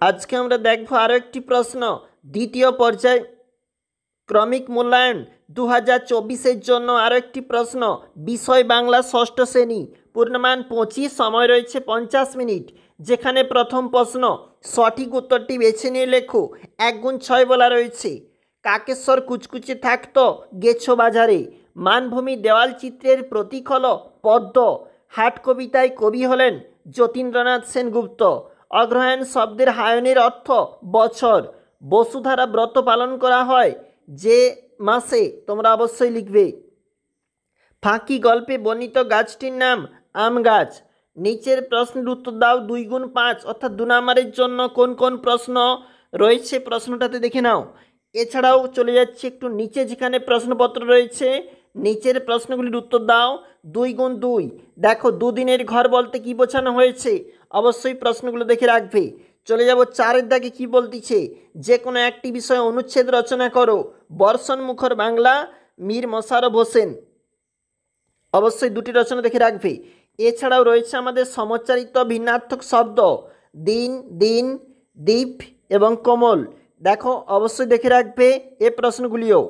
আজকে আমরা দেখব আরও একটি প্রশ্ন। দ্বিতীয় পর্যায় ক্রমিক মূল্যায়ন 2024-এর জন্য আরও একটি প্রশ্ন। বিষয় বাংলা ষষ্ঠ শ্রেণী, পূর্ণমান 25, সময় রয়েছে 50 মিনিট। যেখানে প্রথম প্রশ্ন, সঠিক উত্তরটি বেছে নিয়ে লেখো। 1 × 6 বলা রয়েছে। কাকেশ্বর কুচকুচে থাকতো, গেছো বাজারে। মানভূমি দেওয়াল চিত্রের প্রতীক হল পদ্ম। হাট কবিতায় কবি হলেন যতীন্দ্রনাথ সেনগুপ্ত। অগ্রহায়ণ শব্দের হায়নের অর্থ বছর। বসুধারা ব্রত পালন করা হয় যে মাসে, তোমরা অবশ্যই লিখবে। ফাঁকি গল্পে বর্ণিত গাছটির নাম আম গাছ। নিচের প্রশ্নের উত্তর দাও। 2 × 5 অর্থাৎ 2 নম্বরের জন্য কোন কোন প্রশ্ন রয়েছে প্রশ্নটাতে দেখে নাও। এছাড়াও চলে যাচ্ছে একটু নিচে, যেখানে প্রশ্নপত্র রয়েছে নিচের প্রশ্নগুলির উত্তর দাও। 2 × 2 দেখো, দুদিনের ঘর বলতে কি বোঝানো হয়েছে, অবশ্যই প্রশ্নগুলো দেখে রাখবে। চলে যাব 4-এর দাগে, কি বলতিছে, যে কোনো একটি বিষয়ে অনুচ্ছেদ রচনা করো। বর্ষণ মুখর বাংলা, মীর মশাররফ হোসেন। অবশ্যই 2টি রচনা দেখে রাখবে। এছাড়াও রয়েছে আমাদের সমচ্চারিত ভিন্নার্থক শব্দ, দিন, দ্বীপ এবং কোমল। দেখো অবশ্যই দেখে রাখবে এ প্রশ্নগুলিও।